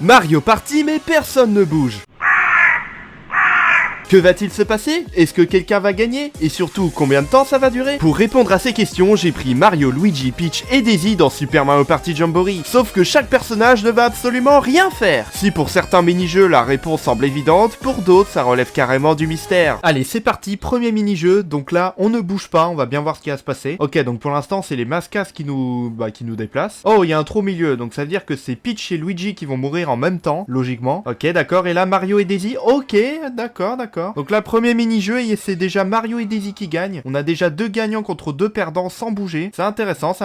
Mario Party, mais personne ne bouge. Que va-t-il se passer? Est-ce que quelqu'un va gagner? Et surtout, combien de temps ça va durer? Pour répondre à ces questions, j'ai pris Mario, Luigi, Peach et Daisy dans Super Mario Party Jamboree. Sauf que chaque personnage ne va absolument rien faire. Si pour certains mini-jeux, la réponse semble évidente, pour d'autres, ça relève carrément du mystère. Allez, c'est parti, premier mini-jeu. Donc là, on ne bouge pas, on va bien voir ce qui va se passer. Ok, donc pour l'instant, c'est les mascasses qui nous déplacent. Oh, il y a un trou au milieu, donc ça veut dire que c'est Peach et Luigi qui vont mourir en même temps, logiquement. Ok, d'accord, et là, Mario et Daisy. Ok, d'accord. Donc là, premier mini-jeu, et c'est déjà Mario et Daisy qui gagnent. On a déjà 2 gagnants contre 2 perdants sans bouger. C'est intéressant.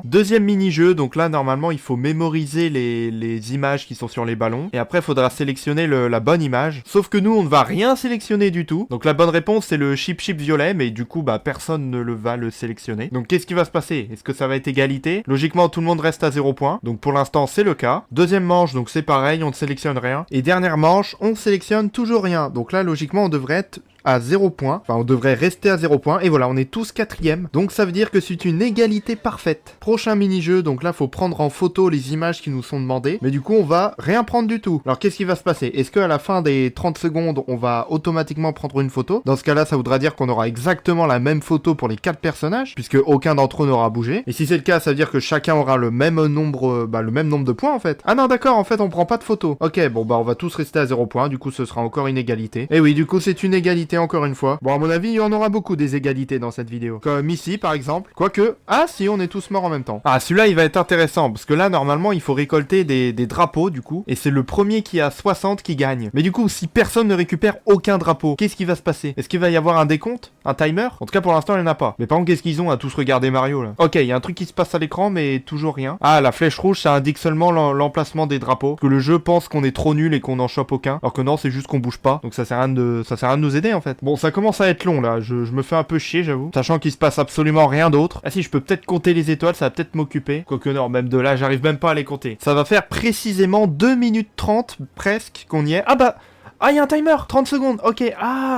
Deuxième mini-jeu, donc là, normalement, il faut mémoriser les images qui sont sur les ballons. Et après, il faudra sélectionner la bonne image. Sauf que nous, on ne va rien sélectionner du tout. Donc la bonne réponse, c'est le chip violet, mais du coup, personne ne va le sélectionner. Donc qu'est-ce qui va se passer? Est-ce que ça va être égalité? Logiquement, tout le monde reste à 0 points. Donc pour l'instant, c'est le cas. Deuxième manche, donc c'est pareil, on ne sélectionne rien. Et dernière manche, on sélectionne toujours rien. Donc là, logiquement, on devrait être à 0 points, enfin on devrait rester à 0 points, et voilà, on est tous 4e, donc ça veut dire que c'est une égalité parfaite. Prochain mini-jeu, donc là faut prendre en photo les images qui nous sont demandées, mais du coup on va rien prendre du tout. Alors qu'est-ce qui va se passer? Est-ce qu'à la fin des 30 secondes, on va automatiquement prendre une photo? Dans ce cas-là, ça voudra dire qu'on aura exactement la même photo pour les 4 personnages, puisque aucun d'entre eux n'aura bougé, et si c'est le cas, ça veut dire que chacun aura le même nombre de points en fait. Ah non d'accord, en fait on prend pas de photo. Ok, bon on va tous rester à 0 points, du coup ce sera encore une égalité. Et oui, du coup c'est une égalité encore une fois. Bon, à mon avis, il y en aura beaucoup des égalités dans cette vidéo. Comme ici, par exemple. Quoique, ah si, on est tous morts en même temps. Ah, celui-là, il va être intéressant, parce que là, normalement, il faut récolter des drapeaux, du coup. Et c'est le premier qui a 60 qui gagne. Mais du coup, si personne ne récupère aucun drapeau, qu'est-ce qui va se passer? Est-ce qu'il va y avoir un décompte? Un timer? En tout cas, pour l'instant, il n'y en a pas. Mais par contre, qu'est-ce qu'ils ont à tous regarder Mario, là? Ok, il y a un truc qui se passe à l'écran, mais toujours rien. Ah, la flèche rouge, ça indique seulement l'emplacement des drapeaux. Que le jeu pense qu'on est trop nul et qu'on n'en chope aucun. Alors que non, c'est juste qu'on bouge pas. Donc ça sert à rien de nous aider, en fait. Bon, ça commence à être long là, je me fais un peu chier j'avoue, sachant qu'il se passe absolument rien d'autre. Ah si, je peux peut-être compter les étoiles, ça va peut-être m'occuper. Quoique non, même de là, j'arrive même pas à les compter. Ça va faire précisément 2 minutes 30 presque qu'on y est. Ah, il y a un timer, 30 secondes, ok,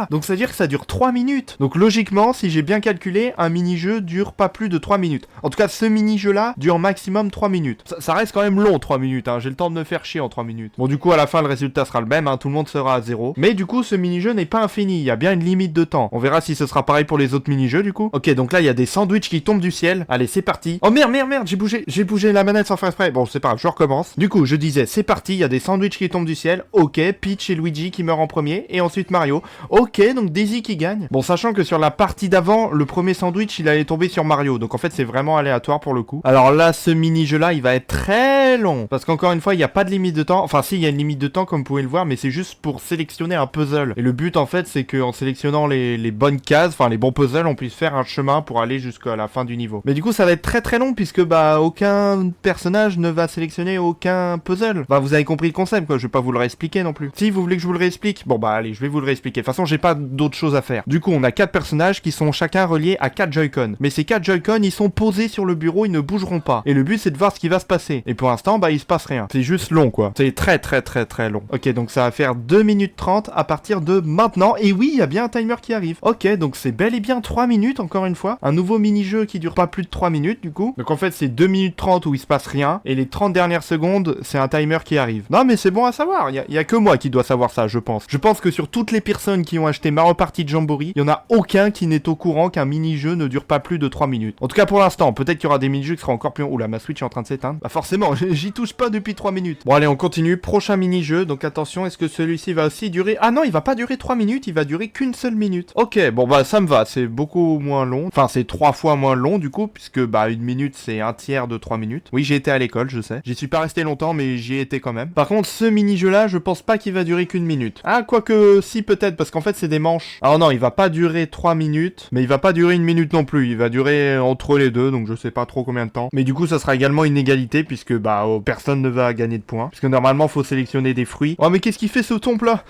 donc ça veut dire que ça dure 3 minutes. Donc logiquement, si j'ai bien calculé, un mini-jeu dure pas plus de 3 minutes. En tout cas, ce mini-jeu-là dure maximum 3 minutes. Ça reste quand même long, 3 minutes, hein. J'ai le temps de me faire chier en 3 minutes. Bon, du coup, à la fin, le résultat sera le même, hein. Tout le monde sera à 0. Mais du coup, ce mini-jeu n'est pas infini, il y a bien une limite de temps. On verra si ce sera pareil pour les autres mini-jeux, du coup. Ok, donc là, il y a des sandwichs qui tombent du ciel. Allez, c'est parti. Oh merde, j'ai bougé la manette sans faire exprès. Bon, c'est pas grave, je recommence. Du coup, je disais, c'est parti, il y a des sandwichs qui tombent du ciel. Ok, Peach et Luigi qui meurent en premier. Et ensuite Mario. Ok, donc Daisy qui gagne. Bon, sachant que sur la partie d'avant, le premier sandwich, il allait tomber sur Mario. Donc en fait, c'est vraiment aléatoire pour le coup. Alors là, ce mini-jeu-là, il va être très long. Parce qu'encore une fois, il n'y a pas de limite de temps. Enfin, si, il y a une limite de temps, comme vous pouvez le voir, mais c'est juste pour sélectionner un puzzle. Et le but, en fait, c'est qu'en sélectionnant les bonnes cases, enfin, les bons puzzles, on puisse faire un chemin pour aller jusqu'à la fin du niveau. Mais du coup, ça va être très très long, puisque, aucun personnage ne va sélectionner aucun puzzle. Vous avez compris le concept, quoi. Je vais pas vous le réexpliquer non plus. Si vous voulez que je vous le réexplique, bon, allez, je vais vous le réexpliquer. De toute façon, j'ai pas d'autre chose à faire. Du coup, on a 4 personnages qui sont chacun reliés à 4 Joy-Con. Mais ces 4 Joy-Con, ils sont posés sur le bureau, ils ne bougeront pas. Et le but, c'est de voir ce qui va se passer. Et pour l'instant, il se passe rien. C'est juste long, quoi. C'est très très très très long. Ok, donc ça va faire 2 minutes 30 à partir de maintenant. Et oui, il y a bien un timer qui arrive. Ok, donc c'est bel et bien 3 minutes, encore une fois. Un nouveau mini-jeu qui dure pas plus de 3 minutes, du coup. Donc en fait, c'est 2 minutes 30 où il se passe rien. Et les 30 dernières secondes, c'est un timer qui arrive. Non, mais c'est bon à savoir. Il y a que moi qui dois savoir ça, je pense. Je pense que sur toutes les personnes qui ont acheté Mario Party Jamboree, il y en a aucun qui n'est au courant qu'un mini-jeu ne dure pas plus de 3 minutes. En tout cas pour l'instant, peut-être qu'il y aura des mini-jeux qui seront encore plus longs. Oula, ma Switch est en train de s'éteindre. Forcément, j'y touche pas depuis 3 minutes. Bon allez, on continue. Prochain mini-jeu, donc attention, est-ce que celui-ci va aussi durer... Ah non, il va pas durer 3 minutes, il va durer qu'une seule minute. Ok, bon ça me va, c'est beaucoup moins long. Enfin, c'est 3 fois moins long du coup, puisque une minute c'est un tiers de 3 minutes. Oui, j'ai été à l'école, je sais. J'y suis pas resté longtemps, mais j'y ai été quand même. Par contre, ce mini-jeu-là, je pense pas qu'il va durer qu'une minute. Ah, quoique, si peut-être, parce qu'en fait, c'est des manches. Alors non, il va pas durer 3 minutes, mais il va pas durer 1 minute non plus. Il va durer entre les deux, donc je sais pas trop combien de temps. Mais du coup, ça sera également une égalité, puisque personne ne va gagner de points. Puisque normalement, faut sélectionner des fruits. Oh, mais qu'est-ce qu'il fait ce tombe là?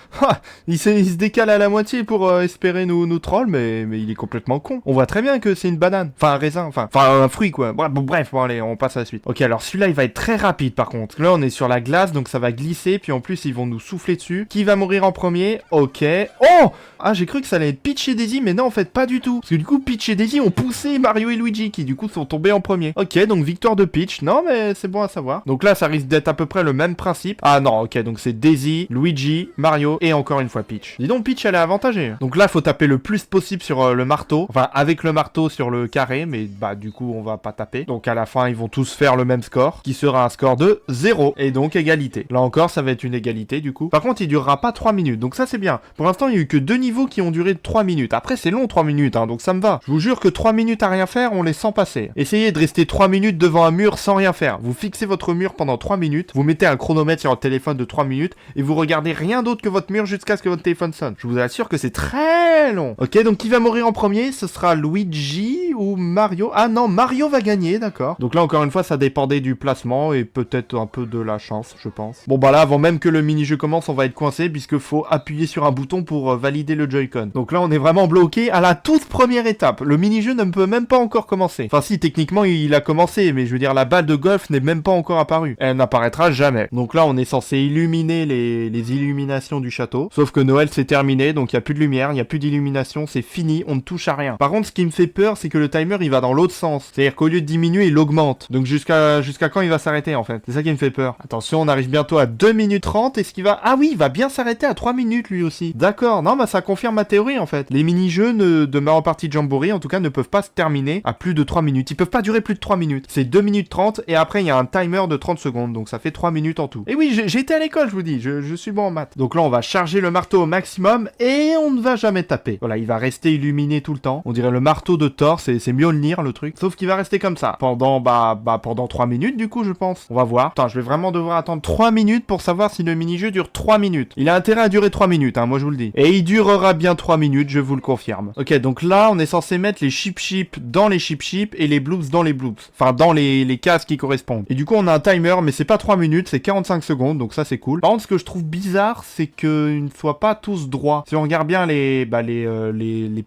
Il se décale à la moitié pour espérer nous troll, mais il est complètement con. On voit très bien que c'est une banane. Enfin, un raisin, enfin un fruit quoi. Bref, allez, on passe à la suite. Ok, alors celui-là, il va être très rapide par contre. Là, on est sur la glace, donc ça va glisser, puis en plus, ils vont nous souffler dessus. Qui va mourir en premier? Ok. Oh! Ah, j'ai cru que ça allait être Peach et Daisy, mais non, en fait, pas du tout. Parce que du coup, Peach et Daisy ont poussé Mario et Luigi, qui du coup sont tombés en premier. Ok, donc victoire de Peach. Non, mais c'est bon à savoir. Donc là, ça risque d'être à peu près le même principe. Ah non, ok, donc c'est Daisy, Luigi, Mario et encore une fois Peach. Dis donc, Peach, elle est avantagée. Donc là, faut taper le plus possible sur le marteau. Enfin, avec le marteau sur le carré, mais bah, du coup, on va pas taper. Donc à la fin, ils vont tous faire le même score, qui sera un score de 0. Et donc égalité. Là encore, ça va être une égalité, du coup. Par contre, il durera pas 3 minutes. Donc ça, c'est bien. Pour l'instant, il y a eu que 2 niveaux qui ont duré 3 minutes. Après, c'est long 3 minutes, hein, donc ça me va. Je vous jure que 3 minutes à rien faire, on les sent passer. Essayez de rester 3 minutes devant un mur sans rien faire. Vous fixez votre mur pendant 3 minutes, vous mettez un chronomètre sur votre téléphone de 3 minutes, et vous regardez rien d'autre que votre mur jusqu'à ce que votre téléphone sonne. Je vous assure que c'est très long. Ok, donc qui va mourir en premier? Ce sera Luigi ou Mario? Ah non, Mario va gagner, d'accord. Donc là, encore une fois, ça dépendait du placement, et peut-être un peu de la chance, je pense. Bon bah là, avant même que le mini-jeu commence, on va être coincé, puisque faut appuyer sur un bouton pour valider le Joy-Con. Donc là, on est vraiment bloqué à la toute première étape. Le mini-jeu ne peut même pas encore commencer. Enfin si, techniquement, il a commencé, mais je veux dire, la balle de golf n'est même pas encore apparue. Elle n'apparaîtra jamais. Donc là, on est censé illuminer les illuminations du château. Sauf que Noël, c'est terminé, donc il n'y a plus de lumière, il n'y a plus d'illumination, c'est fini, on ne touche à rien. Par contre, ce qui me fait peur, c'est que le timer, il va dans l'autre sens. C'est-à-dire qu'au lieu de diminuer, il augmente. Donc jusqu'à quand il va s'arrêter, en fait? C'est ça qui me fait peur. Attention, on arrive bientôt à 2 minutes 30. Est-ce qu'il va... Ah oui, il va bien s'arrêter à 3 minutes, lui aussi. D'accord. Non, bah ça confirme ma théorie, en fait. Les mini-jeux de Mario Party Jamboree, en tout cas, ne peuvent pas se terminer à plus de 3 minutes. Ils peuvent pas durer plus de 3 minutes. C'est 2 minutes 30 et après, il y a un timer de 30 secondes. Donc ça fait 3 minutes en tout. Et oui, j'ai été à l'école, je vous dis. Je suis bon en maths. Donc là, on va charger le marteau au maximum et on ne va jamais taper. Voilà, il va rester illuminé tout le temps. On dirait le marteau de Thor, c'est Mjolnir, le truc. Sauf qu'il va rester comme ça. Pendant 3 minutes, du coup, je pense. On va voir. Attends, je vais vraiment devoir attendre 3 minutes pour savoir si le mini-jeu dure 3 minutes. Il a intérêt à durer 3 minutes, hein, moi je vous le dis. Et il durera bien 3 minutes, je vous le confirme. Ok, donc là, on est censé mettre les chip dans les chip et les bloops dans les bloops. Enfin, dans les cases qui correspondent. Et du coup, on a un timer, mais c'est pas 3 minutes, c'est 45 secondes, donc ça c'est cool. Par contre, ce que je trouve bizarre, c'est qu'ils ne soient pas tous droits. Si on regarde bien les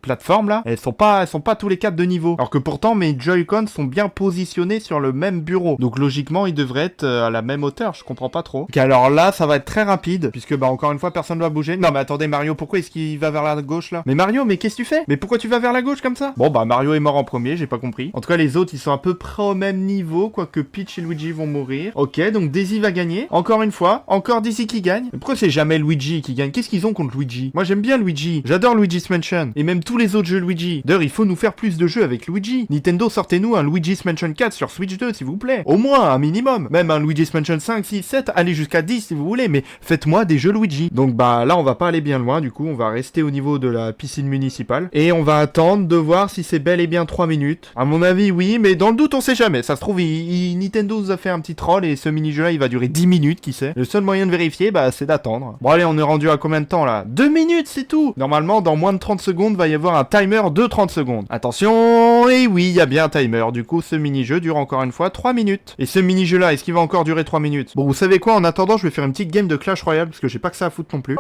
plateformes là, elles sont pas tous les 4 de niveau. Alors que pourtant, mes Joy-Con sont bien positionnés sur le même bureau. Donc logiquement, ils devraient être à la même hauteur, je comprends pas trop. Ok, alors là, ça va être très rapide, puisque encore une fois, personne ne va bouger. Non mais attendez, Mario, pourquoi est-ce qu'il va vers la gauche là? Mais Mario, mais qu'est-ce que tu fais? Mais pourquoi tu vas vers la gauche comme ça? Bon bah Mario est mort en premier, j'ai pas compris. En tout cas, les autres, ils sont à peu près au même niveau, quoique Peach et Luigi vont mourir. Ok, donc Daisy va gagner. Encore une fois, encore Daisy qui gagne. Mais pourquoi c'est jamais Luigi qui gagne? Qu'est-ce qu'ils ont contre Luigi? Moi j'aime bien Luigi, j'adore Luigi's Mansion, et même tous les autres jeux Luigi. D'ailleurs, il faut nous faire plus de jeux avec Luigi. Nintendo, sortez-nous un Luigi's Mansion 4 sur Switch 2, s'il vous plaît. Au moins, un minimum. Même un Luigi's Mansion 5, 6, 7, allez jusqu'à 10 si vous voulez, mais faites-moi des jeux Luigi. Donc bah là, on va pas aller bien loin, du coup, on va rester au niveau de la piscine municipale. Et on va attendre de voir si c'est bel et bien 3 minutes. À mon avis, oui, mais dans le doute, on sait jamais. Ça se trouve, Nintendo nous a fait un petit troll et ce mini-jeu là, il va durer 10 minutes, qui sait. Le seul moyen de vérifier, bah, c'est d'attendre. Bon allez, on est rendu à combien de temps là? 2 minutes, c'est tout. Normalement, dans moins de 30 secondes, va y avoir un timer de 30 secondes. Attention, et oui, il y a bien un timer. Du coup, ce mini-jeu dure encore une fois 3 minutes. Et ce mini-jeu là, est-ce qu'il va encore durer 3 minutes? Bon, vous savez quoi, en attendant, je vais faire une petite game de Clash Royale, parce que j'ai pas que ça à foutre non plus.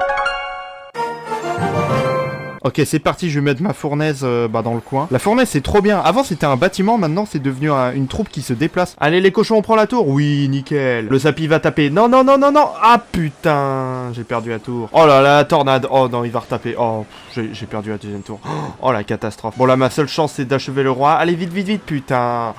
Ok, c'est parti, je vais mettre ma fournaise dans le coin. La fournaise, c'est trop bien. Avant, c'était un bâtiment, maintenant, c'est devenu une troupe qui se déplace. Allez, les cochons, on prend la tour. Oui, nickel. Le Zappy va taper. Non, non, non, non, non. Ah, putain, j'ai perdu la tour. Oh là là, la tornade. Oh non, il va retaper. Oh, j'ai perdu la deuxième tour. Oh, la catastrophe. Bon, là, ma seule chance, c'est d'achever le roi. Allez, vite, vite, vite, putain.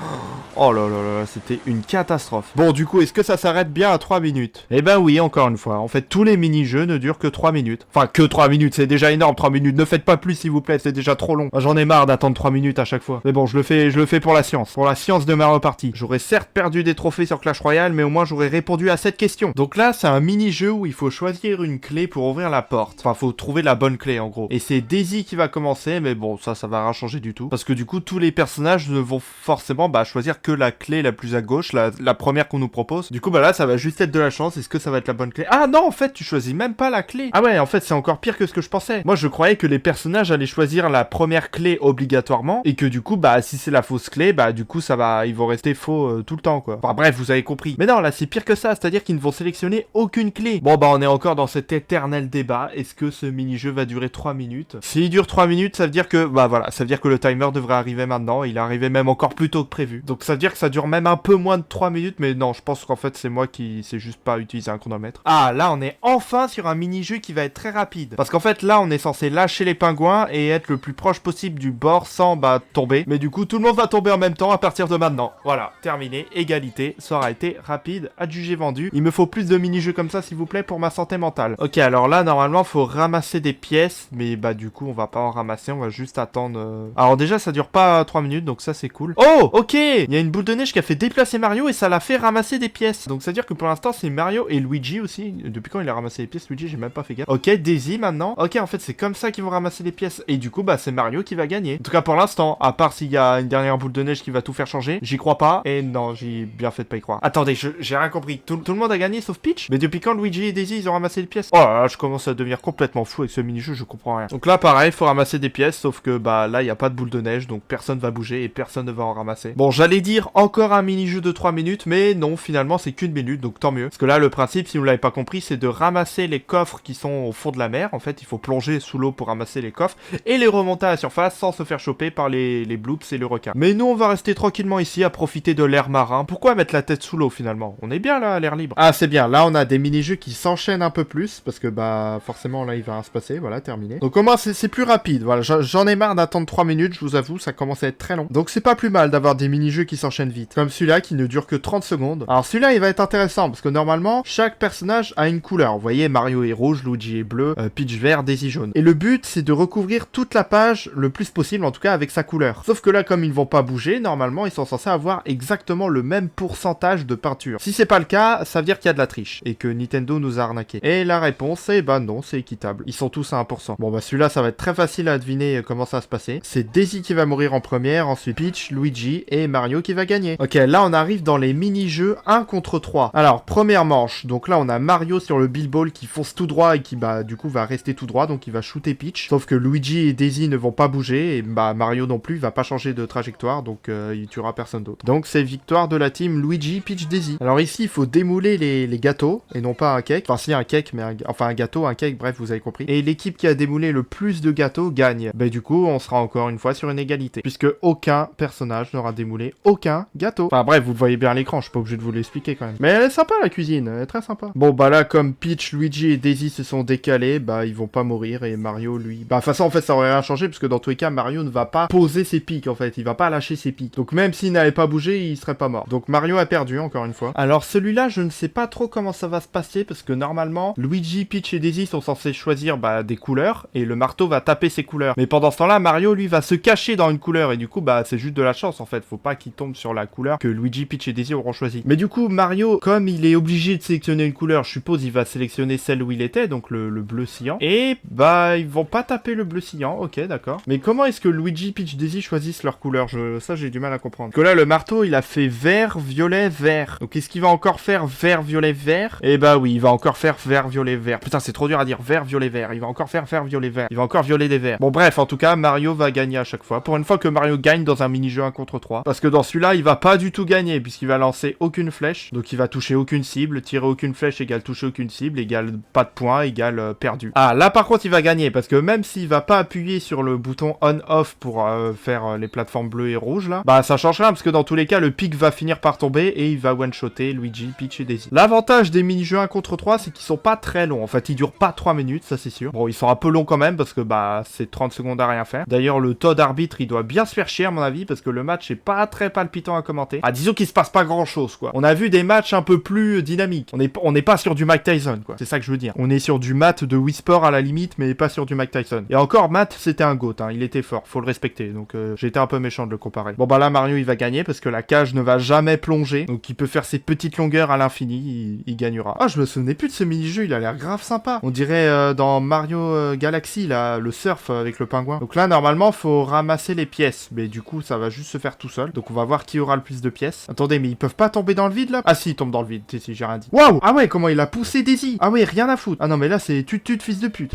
Oh là là là, c'était une catastrophe. Bon, du coup, est-ce que ça s'arrête bien à 3 minutes? Eh ben oui, encore une fois. En fait, tous les mini-jeux ne durent que 3 minutes. Enfin, que 3 minutes, c'est déjà énorme, 3 minutes. Ne faites pas plus, s'il vous plaît, c'est déjà trop long. J'en ai marre d'attendre 3 minutes à chaque fois. Mais bon, je le fais pour la science. Pour la science de Mario Party. J'aurais certes perdu des trophées sur Clash Royale, mais au moins j'aurais répondu à cette question. Donc là, c'est un mini-jeu où il faut choisir une clé pour ouvrir la porte. Enfin, faut trouver la bonne clé, en gros. Et c'est Daisy qui va commencer, mais bon, ça va rien changer du tout. Parce que du coup, tous les personnages ne vont forcément choisir que la clé la plus à gauche, la première qu'on nous propose. Du coup, là, ça va juste être de la chance. Est-ce que ça va être la bonne clé? Ah non, en fait, tu choisis même pas la clé. Ah ouais, en fait, c'est encore pire que ce que je pensais. Moi, je croyais que les personnages allaient choisir la première clé obligatoirement, et que du coup, bah, si c'est la fausse clé, bah, du coup, ils vont rester faux tout le temps, quoi. Enfin, bref, vous avez compris. Mais non, là, c'est pire que ça, c'est-à-dire qu'ils ne vont sélectionner aucune clé. Bon, bah, on est encore dans cet éternel débat. Est-ce que ce mini-jeu va durer 3 minutes? S'il dure 3 minutes, ça veut dire que, bah, voilà, ça veut dire que le timer devrait arriver maintenant. Il est arrivé même encore plus tôt que prévu. Donc, ça veut dire que ça dure même un peu moins de 3 minutes, mais non, je pense qu'en fait, c'est moi qui sais juste pas utiliser un chronomètre. Ah, là, on est enfin sur un mini-jeu qui va être très rapide. Parce qu'en fait, là, on est censé lâcher les pingouins et être le plus proche possible du bord sans, bah, tomber. Mais du coup, tout le monde va tomber en même temps à partir de maintenant. Voilà, terminé, égalité, ça aura été rapide, adjugé vendu. Il me faut plus de mini-jeux comme ça, s'il vous plaît, pour ma santé mentale. Ok, alors là, normalement, faut ramasser des pièces, mais bah, du coup, on va pas en ramasser, on va juste attendre... Alors déjà, ça dure pas 3 minutes, donc ça, c'est cool. Oh, ok, il y a une boule de neige qui a fait déplacer Mario et ça l'a fait ramasser des pièces. Donc, ça veut dire que pour l'instant, c'est Mario et Luigi aussi. Depuis quand il a ramassé les pièces, Luigi, j'ai même pas fait gaffe. Ok, Daisy maintenant. Ok, en fait, c'est comme ça qu'ils vont ramasser les pièces. Et du coup, bah, c'est Mario qui va gagner. En tout cas, pour l'instant, à part s'il y a une dernière boule de neige qui va tout faire changer, j'y crois pas. Et non, j'ai bien fait de pas y croire. Attendez, j'ai rien compris. Tout le monde a gagné sauf Peach? Mais depuis quand Luigi et Daisy, ils ont ramassé les pièces? Oh là là, je commence à devenir complètement fou avec ce mini-jeu, je comprends rien. Donc là, pareil, faut ramasser des pièces, sauf que, bah, là, il y a pas de boule de neige, donc personne va bouger et personne ne va en ramasser. Bon, j'allais dire encore un mini-jeu de 3 minutes, mais non, finalement, c'est qu'une minute, donc tant mieux. Parce que là, le principe, si vous l'avez pas compris, c'est de ramasser les coffres qui sont au fond de la mer. En fait, il faut plonger sous l'eau pour ramasser les coffres et les remonter à la surface sans se faire choper par les bloops et le requin. Mais nous, on va rester tranquillement ici à profiter de l'air marin. Pourquoi mettre la tête sous l'eau finalement? On est bien là, à l'air libre. Ah, c'est bien. Là, on a des mini-jeux qui s'enchaînent un peu plus parce que bah forcément là, il va rien se passer. Voilà, terminé. Donc au moins, c'est plus rapide. Voilà, j'en ai marre d'attendre 3 minutes. Je vous avoue, ça commence à être très long. Donc c'est pas plus mal d'avoir des mini-jeux qui s'enchaînent vite. Comme celui-là qui ne dure que 30 secondes. Alors celui-là, il va être intéressant parce que normalement, chaque personnage a une couleur. Vous voyez, Mario est rouge, Luigi est bleu, Peach vert, Daisy jaune. Et le but, c'est de recouvrir toute la page le plus possible, en tout cas avec sa couleur. Sauf que là, comme ils vont pas bouger, normalement, ils sont censés avoir exactement le même pourcentage de peinture. Si c'est pas le cas, ça veut dire qu'il y a de la triche et que Nintendo nous a arnaqué. Et la réponse, c'est bah non, c'est équitable. Ils sont tous à 1%. Bon bah celui-là, ça va être très facile à deviner comment ça va se passer. C'est Daisy qui va mourir en première, ensuite Peach, Luigi et Mario qui va gagner. Ok, là on arrive dans les mini-jeux 1 contre 3. Alors, première manche, donc là on a Mario sur le Billball qui fonce tout droit et qui bah du coup va rester tout droit, donc il va shooter Peach. Sauf que Luigi et Daisy ne vont pas bouger et bah Mario non plus, il va pas changer de trajectoire, donc il tuera personne d'autre. Donc c'est victoire de la team Luigi, Peach, Daisy. Alors ici il faut démouler les gâteaux et non pas un cake. Enfin si un cake, mais enfin un gâteau, un cake, bref vous avez compris. Et l'équipe qui a démoulé le plus de gâteaux gagne. Bah du coup on sera encore une fois sur une égalité, puisque aucun personnage n'aura démoulé aucun gâteau. Enfin bref, vous le voyez bien à l'écran, je suis pas obligé de vous l'expliquer quand même. Mais elle est sympa la cuisine, elle est très sympa. Bon bah là comme Peach, Luigi et Daisy se sont décalés, bah ils vont pas mourir et Mario lui... Bah de toute façon en fait ça aurait rien changé parce que dans tous les cas Mario ne va pas poser ses pics en fait, il va pas lâcher ses pics. Donc même s'il n'avait pas bougé, il serait pas mort. Donc Mario a perdu encore une fois. Alors celui-là je ne sais pas trop comment ça va se passer parce que normalement Luigi, Peach et Daisy sont censés choisir bah des couleurs et le marteau va taper ses couleurs. Mais pendant ce temps-là Mario lui va se cacher dans une couleur et du coup bah c'est juste de la chance en fait, faut pas qu'il tombe sur la couleur que Luigi, Peach et Daisy auront choisi. Mais du coup Mario, comme il est obligé de sélectionner une couleur, je suppose il va sélectionner celle où il était, donc le bleu cyan. Et bah ils vont pas taper le bleu cyan, ok d'accord. Mais comment est-ce que Luigi, Peach, Daisy choisissent leur couleur? Ça j'ai du mal à comprendre. Parce que là le marteau il a fait vert, violet, vert. Donc est-ce qu'il va encore faire vert, violet, vert? Et bah oui, il va encore faire vert, violet, vert. Putain c'est trop dur à dire, vert, violet, vert. Il va encore faire vert, violet, vert. Il va encore violer des verts. Bon bref, en tout cas Mario va gagner à chaque fois. Pour une fois que Mario gagne dans un mini-jeu 1 contre 3. Parce que dans celui-là il va pas du tout gagner puisqu'il va lancer aucune flèche. Donc il va toucher aucune cible. Tirer aucune flèche égale toucher aucune cible égale pas de points égale perdu. Ah là par contre il va gagner parce que même s'il va pas appuyer sur le bouton on-off pour faire les plateformes bleues et rouges là, bah ça change rien parce que dans tous les cas le pic va finir par tomber et il va one-shotter Luigi, Peach et Daisy. L'avantage des mini-jeux 1 contre 3 c'est qu'ils sont pas très longs. En fait ils durent pas 3 minutes, ça c'est sûr. Bon ils sont un peu longs quand même parce que bah c'est 30 secondes à rien faire. D'ailleurs le Todd arbitre il doit bien se faire chier à mon avis parce que le match est pas très palpitant à commenter. Ah disons qu'il se passe pas grand chose quoi. On a vu des matchs un peu plus dynamiques. On n'est pas sur du Mike Tyson quoi. C'est ça que je veux dire. On est sur du Matt de Whisper à la limite mais pas sur du Mike Tyson. Et encore Matt c'était un GOAT, hein. Il était fort, faut le respecter. Donc j'ai été un peu méchant de le comparer. Bon bah là Mario il va gagner parce que la cage ne va jamais plonger. Donc il peut faire ses petites longueurs à l'infini, il gagnera. Ah je me souvenais plus de ce mini-jeu, il a l'air grave sympa. On dirait dans Mario Galaxy là, le surf avec le pingouin. Donc là normalement faut ramasser les pièces. Mais du coup ça va juste se faire tout seul. Donc on va voir qui aura le plus de pièces. Attendez mais ils peuvent pas tomber dans le vide là? Ah si ils tombent dans le vide, si j'ai rien dit. Waouh! Ah ouais comment il a poussé Daisy! Ah ouais rien à foutre. Ah non mais là c'est tut fils de pute.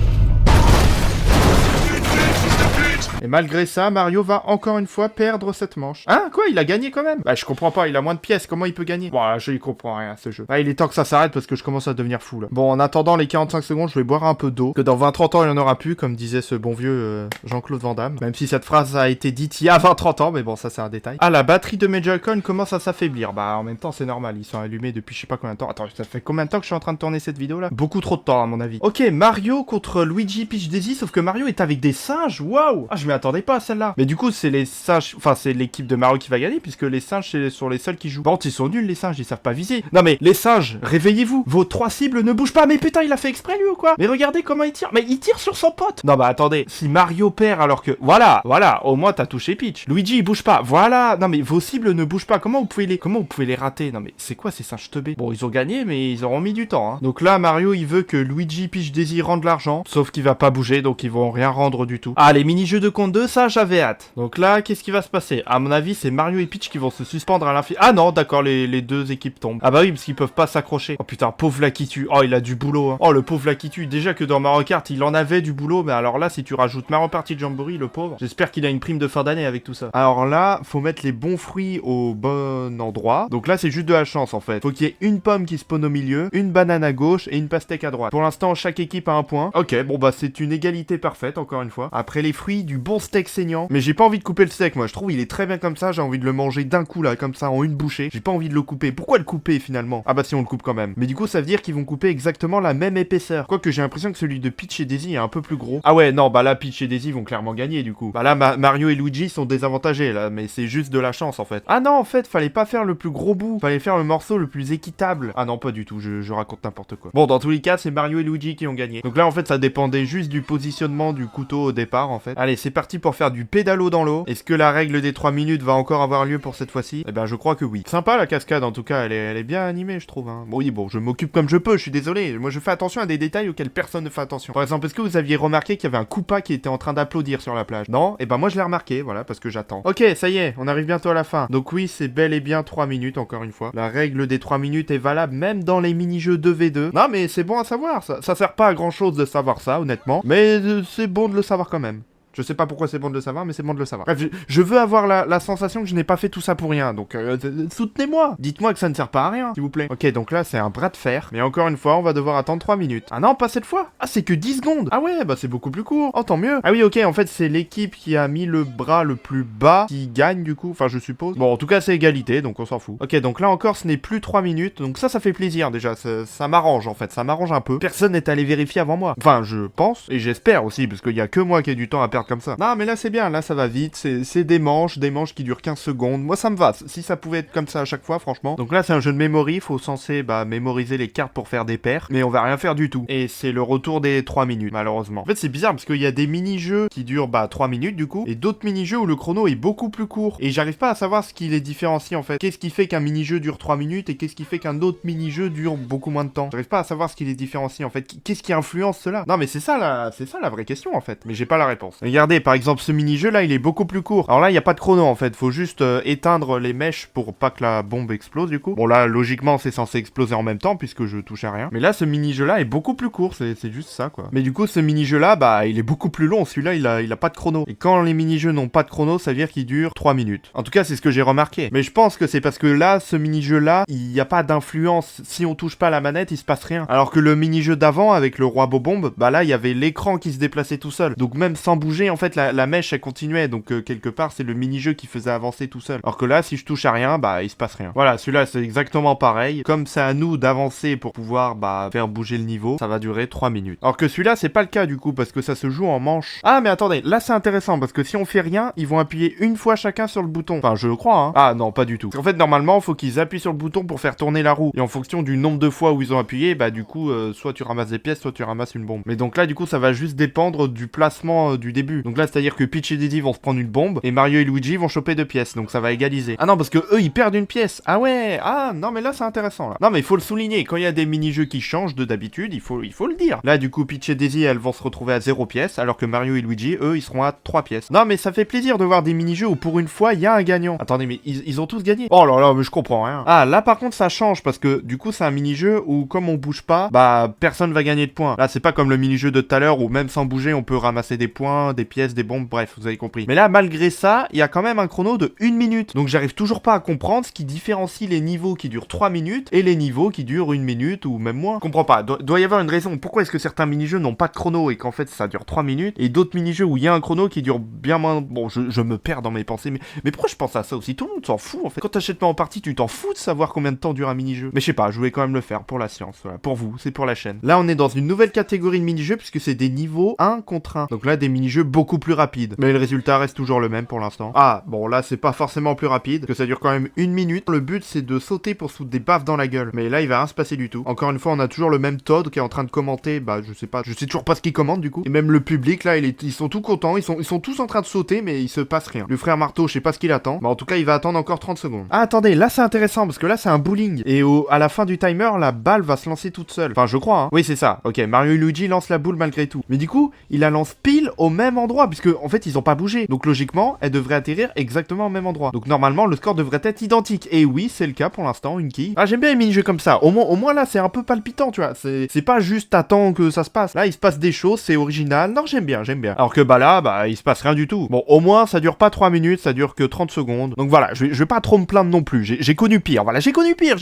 Et malgré ça, Mario va encore une fois perdre cette manche. Hein, quoi, il a gagné quand même? Bah, je comprends pas, il a moins de pièces, comment il peut gagner? Bon, je y comprends rien, ce jeu. Bah, il est temps que ça s'arrête parce que je commence à devenir fou, là. Bon, en attendant les 45 secondes, je vais boire un peu d'eau, que dans 20-30 ans, il y en aura plus, comme disait ce bon vieux Jean-Claude Van Damme. Même si cette phrase a été dite il y a 20-30 ans, mais bon, ça c'est un détail. Ah, la batterie de mes Joy-Con commence à s'affaiblir. Bah, en même temps, c'est normal, ils sont allumés depuis je sais pas combien de temps. Attends, ça fait combien de temps que je suis en train de tourner cette vidéo, là? Beaucoup trop de temps, à mon avis. Ok, Mario contre Luigi, Peach, Daisy, sauf que Mario est avec des singes, waouh! Ah, je m'y attendais pas à celle-là. Mais du coup, c'est les singes, enfin, c'est l'équipe de Mario qui va gagner, puisque les singes sont les seuls qui jouent. Par contre, ils sont nuls, les singes, ils savent pas viser. Non mais, les singes, réveillez-vous! Vos 3 cibles ne bougent pas! Mais putain, il a fait exprès, lui, ou quoi? Mais regardez comment il tire! Mais il tire sur son pote! Non bah, attendez, si Mario perd alors que... Voilà, au moins t'as touché Peach. Luigi, il bouge pas, voilà! Non mais, vos cibles ne bougent pas, comment vous pouvez les rater? Non mais, c'est quoi ces singes teubés? Bon, ils ont gagné, mais ils auront mis du temps, hein. Donc là, Mario, il veut que Luigi, Peach, Daisy rendent l'argent, sauf qu'il va pas bouger, donc ils vont rien rendre du tout. Ah, les mini-jeux de compte 2, ça, j'avais hâte. Donc là, qu'est-ce qui va se passer? À mon avis, c'est Mario et Peach qui vont se suspendre à l'infini. Ah non, d'accord, les deux équipes tombent. Ah bah oui, parce qu'ils peuvent pas s'accrocher. Oh putain, pauvre Lakitu. Oh, il a du boulot, hein. Oh, le pauvre Lakitu. Déjà que dans Mario Kart, il en avait du boulot, mais alors là, si tu rajoutes Mario Party Jamboree, le pauvre, j'espère qu'il a une prime de fin d'année avec tout ça. Alors là, faut mettre les bons fruits au bon endroit. Donc là, c'est juste de la chance, en fait. Faut qu'il y ait une pomme qui spawn au milieu, une banane à gauche et une pastèque à droite. Pour l'instant, chaque équipe a un point. Ok, bon bah, c'est une égalité parfaite, encore une fois. Après les fruits, du bon steak saignant. Mais j'ai pas envie de couper le steak, moi. Je trouve il est très bien comme ça. J'ai envie de le manger d'un coup, là, comme ça, en une bouchée. J'ai pas envie de le couper. Pourquoi le couper, finalement? Ah bah si, on le coupe quand même. Mais du coup, ça veut dire qu'ils vont couper exactement la même épaisseur. Quoique, j'ai l'impression que celui de Peach et Daisy est un peu plus gros. Ah ouais, non, bah là, Peach et Daisy vont clairement gagner, du coup. Bah là, Mario et Luigi sont désavantagés, là. Mais c'est juste de la chance, en fait. Ah non, en fait, fallait pas faire le plus gros bout. Fallait faire le morceau le plus équitable. Ah non, pas du tout. Je raconte n'importe quoi. Bon, dans tous les cas, c'est Mario et Luigi qui ont gagné. Donc là, en fait, ça dépendait juste du positionnement du couteau au départ, en fait. Allez, c'est parti pour faire du pédalo dans l'eau. Est-ce que la règle des 3 minutes va encore avoir lieu pour cette fois-ci? Eh ben, je crois que oui. Sympa, la cascade, en tout cas. Elle est bien animée, je trouve, hein. Bon, oui, bon, je m'occupe comme je peux, je suis désolé. Moi, je fais attention à des détails auxquels personne ne fait attention. Par exemple, est-ce que vous aviez remarqué qu'il y avait un Koopa qui était en train d'applaudir sur la plage? Non? Eh ben, moi, je l'ai remarqué, voilà, parce que j'attends. Ok, ça y est, on arrive bientôt à la fin. Donc oui, c'est bel et bien 3 minutes, encore une fois. La règle des 3 minutes est valable même dans les mini-jeux 2v2. Non, mais c'est bon à savoir, ça sert pas à grand-chose de savoir ça, honnêtement. Mais c'est bon de le savoir quand même. Je sais pas pourquoi c'est bon de le savoir, mais c'est bon de le savoir. Bref, je veux avoir la sensation que je n'ai pas fait tout ça pour rien, donc soutenez-moi. Dites-moi que ça ne sert pas à rien, s'il vous plaît. Ok, donc là, c'est un bras de fer, mais encore une fois, on va devoir attendre 3 minutes. Ah non, pas cette fois. Ah, c'est que 10 secondes. Ah ouais, bah c'est beaucoup plus court. Oh, tant mieux. Ah oui, ok, en fait, c'est l'équipe qui a mis le bras le plus bas qui gagne, du coup. Enfin, je suppose. Bon, en tout cas, c'est égalité, donc on s'en fout. Ok, donc là encore, ce n'est plus 3 minutes, donc ça fait plaisir, déjà. Ça m'arrange, en fait, ça m'arrange un peu. Personne n'est allé vérifier avant moi. Enfin, je pense, et j'espère aussi, parce qu'il y a que moi qui ai du temps à perdre comme ça. Non, mais là, c'est bien, là, ça va vite. C'est des manches qui durent 15 secondes. Moi, ça me va. Si ça pouvait être comme ça à chaque fois, franchement. Donc là, c'est un jeu de memory. Faut censé, mémoriser les cartes pour faire des paires. Mais on va rien faire du tout. Et c'est le retour des 3 minutes, malheureusement. En fait, c'est bizarre parce qu'il y a des mini-jeux qui durent, 3 minutes, du coup. Et d'autres mini-jeux où le chrono est beaucoup plus court. Et j'arrive pas à savoir ce qui les différencie, en fait. Qu'est-ce qui fait qu'un mini-jeu dure 3 minutes et qu'est-ce qui fait qu'un autre mini-jeu dure beaucoup moins de temps? J'arrive pas à savoir ce qui les différencie, en fait. Qu'est-ce qui influence cela? Non, mais c'est ça la vraie question, en fait. Mais j'ai pas la réponse. Regardez, par exemple, ce mini-jeu là, il est beaucoup plus court. Alors là, il n'y a pas de chrono en fait. Faut juste éteindre les mèches pour pas que la bombe explose du coup. Bon là, logiquement, c'est censé exploser en même temps puisque je touche à rien. Mais là, ce mini-jeu là est beaucoup plus court. C'est juste ça quoi. Mais du coup, ce mini-jeu là, il est beaucoup plus long. Celui-là, il a pas de chrono. Et quand les mini-jeux n'ont pas de chrono, ça veut dire qu'ils durent 3 minutes. En tout cas, c'est ce que j'ai remarqué. Mais je pense que c'est parce que là, ce mini-jeu là, il n'y a pas d'influence. Si on touche pas la manette, il se passe rien. Alors que le mini-jeu d'avant, avec le roi Bobombe, là, il y avait l'écran qui se déplaçait tout seul. Donc même sans bouger, en fait, la mèche, elle continuait. Donc quelque part, c'est le mini-jeu qui faisait avancer tout seul. Alors que là, si je touche à rien, il se passe rien. Voilà, celui-là, c'est exactement pareil. Comme c'est à nous d'avancer pour pouvoir, faire bouger le niveau, ça va durer 3 minutes. Alors que celui-là, c'est pas le cas, du coup, parce que ça se joue en manche. Ah, mais attendez, là, c'est intéressant, parce que si on fait rien, ils vont appuyer une fois chacun sur le bouton. Enfin, je le crois, hein. Ah, non, pas du tout. En fait, normalement, faut qu'ils appuient sur le bouton pour faire tourner la roue. Et en fonction du nombre de fois où ils ont appuyé, du coup, soit tu ramasses des pièces, soit tu ramasses une bombe. Mais donc là, du coup, ça va juste dépendre du placement du début. Donc là, c'est-à-dire que Peach et Diddy vont se prendre une bombe, et Mario et Luigi vont choper 2 pièces, donc ça va égaliser. Ah non, parce que eux, ils perdent une pièce. Ah ouais, ah non, mais là, c'est intéressant, là. Non, mais il faut le souligner, quand il y a des mini-jeux qui changent de d'habitude, il faut le dire. Là, du coup, Peach et Daisy, elles vont se retrouver à 0 pièces, alors que Mario et Luigi, eux, ils seront à 3 pièces. Non, mais ça fait plaisir de voir des mini-jeux où, pour une fois, il y a un gagnant. Attendez, mais ils ont tous gagné. Oh là là, mais je comprends rien. Ah, là, par contre, ça change, parce que, du coup, c'est un mini-jeu où, comme on bouge pas, personne va gagner de points. Là, c'est pas comme le mini-jeu de tout à l'heure, où même sans bouger, on peut ramasser des points des pièces, des bombes, bref, vous avez compris. Mais là, malgré ça, il y a quand même un chrono de 1 minute. Donc j'arrive toujours pas à comprendre ce qui différencie les niveaux qui durent 3 minutes et les niveaux qui durent 1 minute ou même moins. Je comprends pas, doit y avoir une raison. Pourquoi est-ce que certains mini-jeux n'ont pas de chrono et qu'en fait ça dure 3 minutes et d'autres mini-jeux où il y a un chrono qui dure bien moins... Bon, je me perds dans mes pensées, mais pourquoi je pense à ça aussi? Tout le monde s'en fout en fait. Quand t'achètes pas en partie, tu t'en fous de savoir combien de temps dure un mini-jeu. Mais je sais pas, je voulais quand même le faire pour la science, voilà. Pour vous, c'est pour la chaîne. Là, on est dans une nouvelle catégorie de mini-jeux puisque c'est des niveaux 1 contre 1. Donc là, des mini-jeux beaucoup plus rapides. Mais le résultat reste toujours le même pour l'instant. Ah, bon, là, c'est pas forcément plus rapide, que ça dure quand même 1 minute. Le but, c'est de sauter pour se foutre des baffes dans la gueule. Mais là, il va rien se passer du tout. Encore une fois, on a toujours le même Todd qui est en train de commenter, bah, je sais toujours pas ce qu'il commente du coup. Et même le public, là, ils sont tout contents, ils sont tous en train de sauter, mais il se passe rien. Le frère Marteau, je sais pas ce qu'il attend, mais en tout cas, il va attendre encore 30 secondes. Ah, attendez, là, c'est intéressant, parce que là, c'est un bowling. Et à la fin du timer, la balle va se lancer toute seule. Enfin, je crois, hein. Oui, c'est ça. Ok, Mario et Luigi lancent la boule malgré tout. Mais du coup, il la lance pile au même endroit, puisque, en fait, ils ont pas bougé. Donc, logiquement, elle devrait atterrir exactement au même endroit. Donc, normalement, le score devrait être identique. Et oui, c'est le cas pour l'instant, une quille. Ah, j'aime bien les mini-jeux comme ça. Au moins là, c'est un peu palpitant, tu vois. C'est pas juste t'attends que ça se passe. Là, il se passe des choses, c'est original. Non, j'aime bien. Alors que là, il se passe rien du tout. Bon, au moins, ça dure pas 3 minutes, ça dure que 30 secondes. Donc voilà, je vais pas trop me plaindre non plus. J'ai connu pire. Voilà, j'ai connu pire.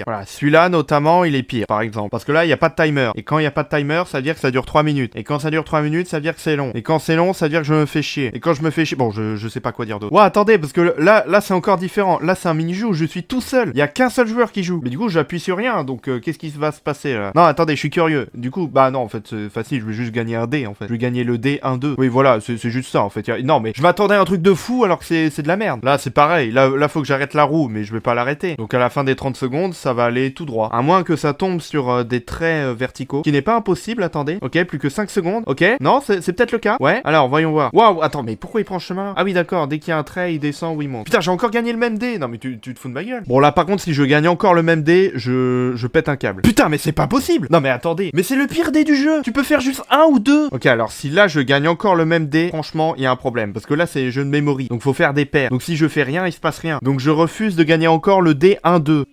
Voilà, celui-là, notamment, il est pire, par exemple. Parce que là, il y a pas de timer. Et quand il y a pas de timer, ça veut dire que ça dure 3 minutes. Et quand ça dure 3 minutes, ça veut dire que c'est long. Et quand c'est long, ça veut dire que je me fais chier. Et quand je me fais chier, bon, je sais pas quoi dire d'autre. Ouais, attendez, parce que là, c'est encore différent. Là, c'est un mini-jeu où je suis tout seul. Il y a qu'un seul joueur qui joue. Mais du coup, j'appuie sur rien. Donc, qu'est-ce qui va se passer là? Non, attendez, je suis curieux. Du coup, bah non, en fait, c'est facile. Je vais juste gagner un dé, en fait. Je vais gagner le dé 1-2. Oui, voilà, c'est juste ça, en fait. Non, mais je m'attendais à un truc de fou alors que c'est de la merde. Là, c'est pareil. Là, faut que j'arrête la roue, mais je vais pas l'arrêter. Donc, à la fin des 30 secondes, ça va aller tout droit. À moins que ça tombe sur des traits verticaux. Qui n'est pas impossible, attendez. Ok, plus que 5 secondes. Ok, non, c'est peut-être le cas. Ouais, alors, voyons voir. Waouh, attends, mais pourquoi il prend le chemin? Ah oui, d'accord, dès qu'il y a un trait, il descend ou il monte. Putain, j'ai encore gagné le même dé. Non, mais tu te fous de ma gueule. Bon, là, par contre, si je gagne encore le même dé, je pète un câble. Putain, mais c'est pas possible. Non, mais attendez, mais c'est le pire dé du jeu. Tu peux faire juste 1 ou 2. Ok, alors si là je gagne encore le même dé, franchement, il y a un problème. Parce que là, c'est jeu de memory. Donc faut faire des paires. Donc si je fais rien, il se passe rien. Donc je refuse de gagner encore le dé 1-2.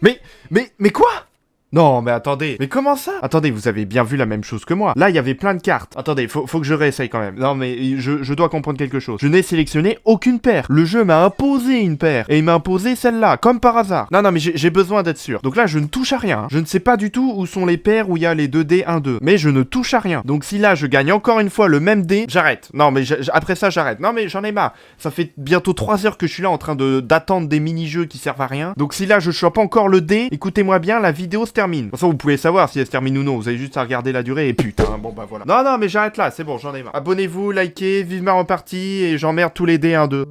Mais quoi? Non, mais attendez. Mais comment ça? Attendez, vous avez bien vu la même chose que moi. Là, il y avait plein de cartes. Attendez, faut que je réessaye quand même. Non, mais je dois comprendre quelque chose. Je n'ai sélectionné aucune paire. Le jeu m'a imposé une paire. Et il m'a imposé celle-là, comme par hasard. Non, mais j'ai besoin d'être sûr. Donc là, je ne touche à rien. Je ne sais pas du tout où sont les paires où il y a les 2 dés 1-2. Mais je ne touche à rien. Donc si là, je gagne encore une fois le même dé, j'arrête. Non, mais après ça, j'arrête. Non, mais j'en ai marre. Ça fait bientôt 3 heures que je suis là en train d'attendre des mini-jeux qui servent à rien. Donc si là, je chope encore le dé, écoutez-moi bien, la vidéo se termine. De toute façon, vous pouvez savoir si elle se termine ou non. Vous avez juste à regarder la durée et putain, bon bah voilà. Non, mais j'arrête là, c'est bon, j'en ai marre. Abonnez-vous, likez, vive ma repartie et j'emmerde tous les dés 1-2.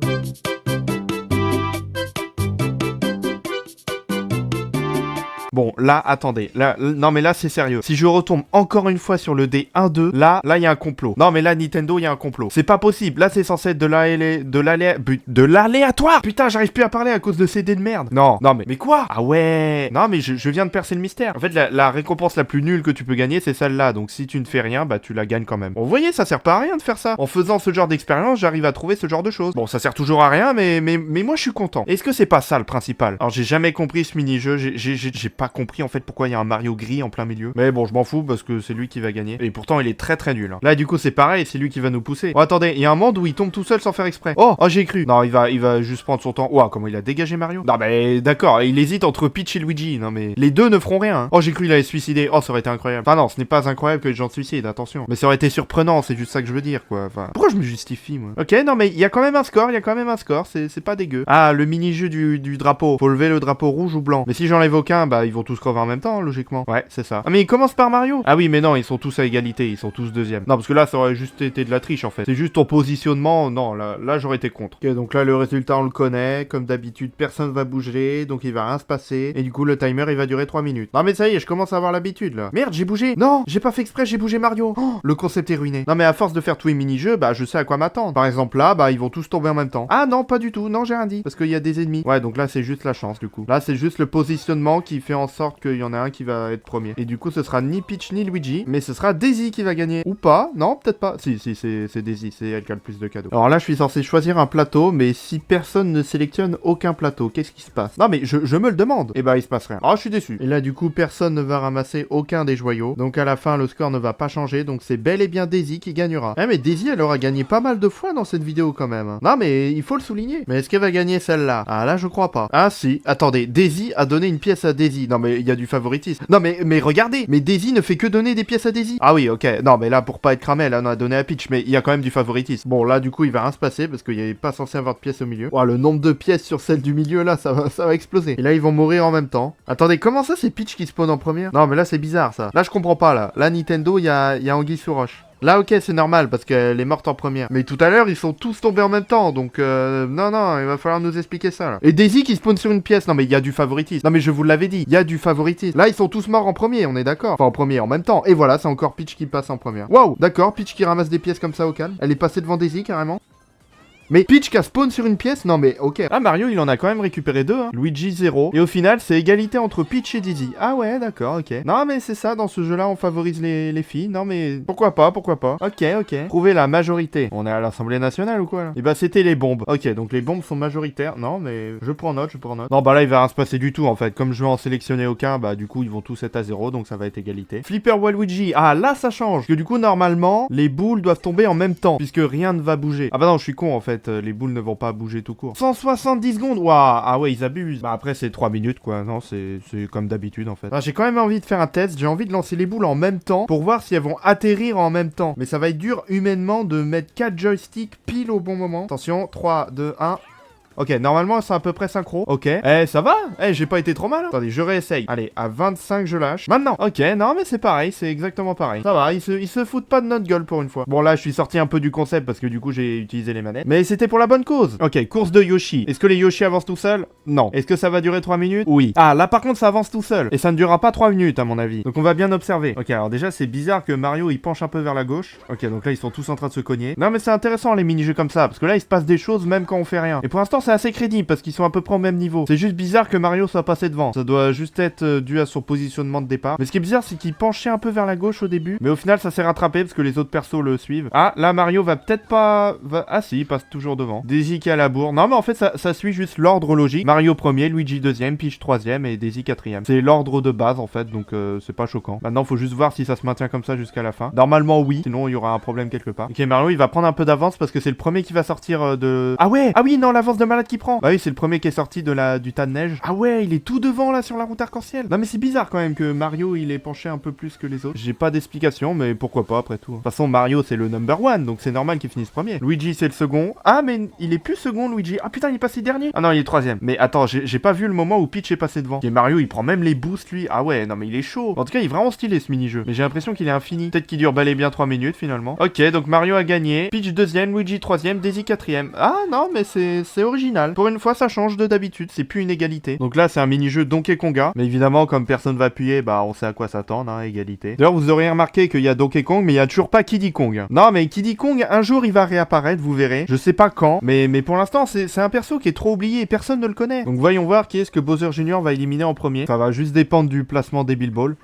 Bon, là, attendez. Là, non, mais là, c'est sérieux. Si je retombe encore une fois sur le dé 1-2, là, il y a un complot. Non, mais là, Nintendo, il y a un complot. C'est pas possible. Là, c'est censé être de l'aléatoire. Putain, j'arrive plus à parler à cause de ces dés de merde. Non, mais quoi? Ah ouais. Non, mais je viens de percer le mystère. En fait, la récompense la plus nulle que tu peux gagner, c'est celle-là. Donc, si tu ne fais rien, bah, tu la gagnes quand même. Bon, vous voyez, ça sert pas à rien de faire ça. En faisant ce genre d'expérience, j'arrive à trouver ce genre de choses. Bon, ça sert toujours à rien, mais moi, je suis content. Est-ce que c'est pas ça le principal? Alors, j'ai jamais compris ce mini-jeu. J'ai pas compris en fait pourquoi il y a un Mario gris en plein milieu. Mais bon, je m'en fous parce que c'est lui qui va gagner. Et pourtant, il est très très nul. Hein. Là, du coup, c'est pareil, c'est lui qui va nous pousser. Oh, attendez, il y a un monde où il tombe tout seul sans faire exprès. Oh, j'ai cru. Non, il va juste prendre son temps. Ouah, comment il a dégagé Mario? Non, mais d'accord, il hésite entre Peach et Luigi. Non, mais les deux ne feront rien. Hein. Oh, j'ai cru il allait se suicider. Oh, ça aurait été incroyable. Enfin, non, ce n'est pas incroyable que les gens se suicident, attention. Mais ça aurait été surprenant, c'est juste ça que je veux dire, quoi. Enfin, pourquoi je me justifie, moi? Ok, non, mais il y a quand même un score, c'est pas dégueu. Ah, le mini-jeu du drapeau. Faut lever le drapeau rouge ou blanc. Mais si j'enlève aucun, bah, ils vont tous crever en même temps, logiquement. Ouais, c'est ça. Ah, mais il commence par Mario. Ah oui, mais non, ils sont tous à égalité, ils sont tous deuxième. Non, parce que là, ça aurait juste été de la triche, en fait. C'est juste ton positionnement. Non, là j'aurais été contre. Ok, donc là, le résultat, on le connaît. Comme d'habitude, personne va bouger, donc il va rien se passer. Et du coup, le timer, il va durer 3 minutes. Non, mais ça y est, je commence à avoir l'habitude, là. Merde, j'ai bougé. Non, j'ai pas fait exprès, j'ai bougé Mario. Oh, le concept est ruiné. Non, mais à force de faire tous les mini-jeux, bah, je sais à quoi m'attendre. Par exemple, là, bah, ils vont tous tomber en même temps. Ah non, pas du tout. Non, j'ai rien dit. Parce qu'il y a des ennemis. Ouais, donc là, c'est juste la chance, du coup. Là, c'est juste le positionnement qui fait en sorte qu'il y en a un qui va être premier. Et du coup, ce sera ni Peach ni Luigi, mais ce sera Daisy qui va gagner. Ou pas? Non, peut-être pas. Si, c'est Daisy, c'est elle qui a le plus de cadeaux. Alors là, je suis censé choisir un plateau, mais si personne ne sélectionne aucun plateau, qu'est-ce qui se passe? Non, mais je me le demande. Et bah, il se passe rien. Oh, je suis déçu. Et là, du coup, personne ne va ramasser aucun des joyaux. Donc à la fin, le score ne va pas changer. Donc c'est bel et bien Daisy qui gagnera. Eh, mais Daisy, elle aura gagné pas mal de fois dans cette vidéo quand même. Non, mais il faut le souligner. Mais est-ce qu'elle va gagner celle-là? Ah, là, je crois pas. Ah, si. Attendez, Daisy a donné une pièce à Daisy. Non, mais il y a du favoritisme. Non, mais regardez. Mais Daisy ne fait que donner des pièces à Daisy. Ah oui, ok. Non, mais là, pour pas être cramé, là, on a donné à Peach. Mais il y a quand même du favoritisme. Bon, là, du coup, il va rien se passer parce qu'il n'y avait pas censé avoir de pièces au milieu. Oh, le nombre de pièces sur celle du milieu, là, ça va exploser. Et là, ils vont mourir en même temps. Attendez, comment ça, c'est Peach qui spawn en première? Non, mais là, c'est bizarre, ça. Là, je comprends pas, là. Là, Nintendo, il y a Anguille sous roche. Là, ok, c'est normal, parce qu'elle est morte en première. Mais tout à l'heure, ils sont tous tombés en même temps, donc non, il va falloir nous expliquer ça, là. Et Daisy qui spawn sur une pièce, non mais il y a du favoritisme. Non mais je vous l'avais dit, il y a du favoritisme. Là, ils sont tous morts en premier, on est d'accord. Enfin, en premier, en même temps. Et voilà, c'est encore Peach qui passe en première. Waouh, d'accord, Peach qui ramasse des pièces comme ça au calme. Elle est passée devant Daisy, carrément. Mais Peach qui a spawn sur une pièce? Non mais ok. Ah, Mario il en a quand même récupéré 2, hein. Luigi 0. Et au final c'est égalité entre Peach et Daisy. Ah ouais, d'accord, ok. Non mais c'est ça, dans ce jeu là on favorise les filles. Non mais pourquoi pas. Ok. Prouver la majorité. On est à l'Assemblée nationale ou quoi là? Et bah c'était les bombes. Ok, donc les bombes sont majoritaires. Non mais je prends note. Non bah là il va rien se passer du tout en fait. Comme je vais en sélectionner aucun, bah du coup ils vont tous être à 0, donc ça va être égalité. Flipper Waluigi. Ah là ça change. Parce que du coup normalement les boules doivent tomber en même temps. Puisque rien ne va bouger. Ah bah non je suis con en fait. Les boules ne vont pas bouger tout court. 170 secondes. Waouh. Ah ouais, ils abusent. Bah après c'est 3 minutes quoi. Non, c'est comme d'habitude en fait. Ah, j'ai quand même envie de faire un test. J'ai envie de lancer les boules en même temps pour voir si elles vont atterrir en même temps. Mais ça va être dur humainement de mettre 4 joysticks pile au bon moment. Attention, 3, 2, 1. Ok, normalement, c'est à peu près synchro. Ok. Eh, ça va? Eh, j'ai pas été trop mal. Hein. Attendez, je réessaye. Allez, à 25, je lâche. Maintenant. Ok, non, mais c'est pareil. C'est exactement pareil. Ça va, ils se foutent pas de notre gueule pour une fois. Bon, là, je suis sorti un peu du concept parce que du coup, j'ai utilisé les manettes. Mais c'était pour la bonne cause. Ok, course de Yoshi. Est-ce que les Yoshi avancent tout seuls? Non. Est-ce que ça va durer 3 minutes? Oui. Ah, là, par contre, ça avance tout seul. Et ça ne durera pas 3 minutes, à mon avis. Donc, on va bien observer. Ok, alors déjà, c'est bizarre que Mario, il penche un peu vers la gauche. Ok, donc là, ils sont tous en train de se cogner. Non, mais c'est intéressant, les mini-jeux comme ça. Parce que là, il se passe des choses même quand on fait rien. Et pour l'instant, c'est assez crédible parce qu'ils sont à peu près au même niveau. C'est juste bizarre que Mario soit passé devant. Ça doit juste être dû à son positionnement de départ. Mais ce qui est bizarre, c'est qu'il penchait un peu vers la gauche au début. Mais au final, ça s'est rattrapé parce que les autres persos le suivent. Ah, là, Mario va peut-être pas... Ah si, il passe toujours devant. Daisy qui a la bourre. Non, mais en fait, ça suit juste l'ordre logique. Mario premier, Luigi deuxième, Peach troisième et Daisy quatrième. C'est l'ordre de base, en fait, donc c'est pas choquant. Maintenant, faut juste voir si ça se maintient comme ça jusqu'à la fin. Normalement, oui. Sinon, il y aura un problème quelque part. Ok, Mario, il va prendre un peu d'avance parce que c'est le premier qui va sortir de... Ah ouais! Ah oui, non, l'avance de malade qui prend. Bah oui, c'est le premier qui est sorti du tas de neige. Ah ouais, il est tout devant là sur la route arc-en-ciel. Non mais c'est bizarre quand même que Mario il est penché un peu plus que les autres. J'ai pas d'explication, mais pourquoi pas après tout. De toute façon Mario c'est le number one, donc c'est normal qu'il finisse premier. Luigi c'est le second. Ah mais il est plus second Luigi. Ah putain il est passé dernier. Ah non il est troisième. Mais attends, j'ai pas vu le moment où Peach est passé devant. Et Mario il prend même les boosts lui. Ah ouais, non mais il est chaud. En tout cas il est vraiment stylé ce mini-jeu. Mais j'ai l'impression qu'il est infini. Peut-être qu'il dure bel et bien 3 minutes finalement. Ok, donc Mario a gagné. Peach deuxième, Luigi troisième, Daisy quatrième. Ah non mais c'est original. Pour une fois ça change de d'habitude. C'est plus une égalité. Donc là, c'est un mini-jeu Donkey Konga. Mais évidemment, comme personne va appuyer, bah on sait à quoi s'attendre, hein, égalité. D'ailleurs, vous aurez remarqué qu'il y a Donkey Kong, mais il y a toujours pas Kiddy Kong. Non, mais Kiddy Kong, un jour, il va réapparaître, vous verrez. Je sais pas quand, mais pour l'instant, c'est un perso qui est trop oublié et personne ne le connaît. Donc voyons voir qui est-ce que Bowser Jr. va éliminer en premier. Ça va juste dépendre du placement des Bill Ball.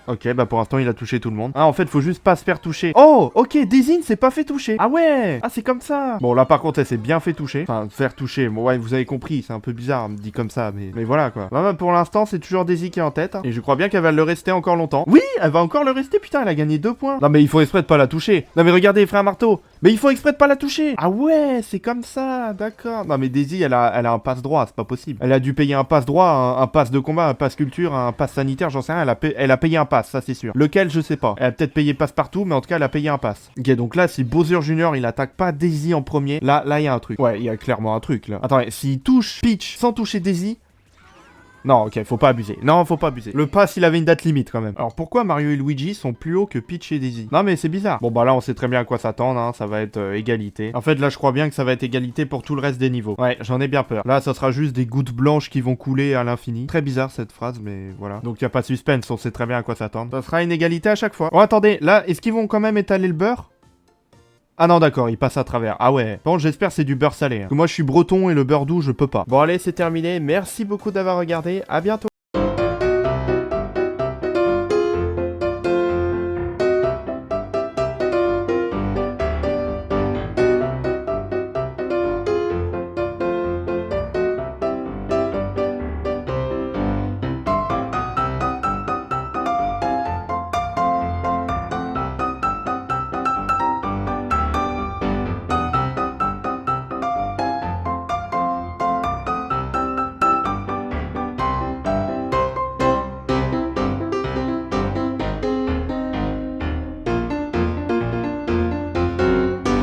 Ok, bah pour l'instant il a touché tout le monde. Ah en fait faut juste pas se faire toucher. Oh ok, Daisy ne s'est pas fait toucher. Ah ouais. Ah c'est comme ça. Bon là par contre elle s'est bien fait toucher. Enfin faire toucher, bon ouais vous avez compris. C'est un peu bizarre dit comme ça, mais voilà quoi. Bah, pour l'instant c'est toujours Daisy qui est en tête, hein. Et je crois bien qu'elle va le rester encore longtemps. Oui elle va encore le rester, putain elle a gagné 2 points. Non mais il faut exprès de pas la toucher. Non mais regardez frère marteau. Mais il faut exprès de pas la toucher. Ah ouais c'est comme ça, d'accord. Non mais Daisy elle a un passe droit, c'est pas possible. Elle a dû payer un passe droit, un passe de combat, un passe culture, un passe sanitaire, j'en sais rien. Elle a payé un pass, ça c'est sûr. Lequel, je sais pas. Elle a peut-être payé passe partout, mais en tout cas, elle a payé un pass. Ok, donc là, si Bowser Jr. il attaque pas Daisy en premier, là, il y a un truc. Ouais, il y a clairement un truc, là. Attendez, s'il touche Peach sans toucher Daisy... Non, ok, faut pas abuser. Non, faut pas abuser. Le pass, il avait une date limite quand même. Alors pourquoi Mario et Luigi sont plus hauts que Peach et Daisy? Non mais c'est bizarre. Bon bah là, on sait très bien à quoi s'attendre, hein. Ça va être égalité. En fait, là, je crois bien que ça va être égalité pour tout le reste des niveaux. Ouais, j'en ai bien peur. Là, ça sera juste des gouttes blanches qui vont couler à l'infini. Très bizarre cette phrase, mais voilà. Donc y a pas de suspense, on sait très bien à quoi s'attendre. Ça sera une égalité à chaque fois. Oh attendez, là, est-ce qu'ils vont quand même étaler le beurre? Ah non d'accord, il passe à travers. Ah ouais. Bon, j'espère c'est du beurre salé. Hein. Parce que moi je suis breton et le beurre doux je peux pas. Bon allez, c'est terminé. Merci beaucoup d'avoir regardé. À bientôt.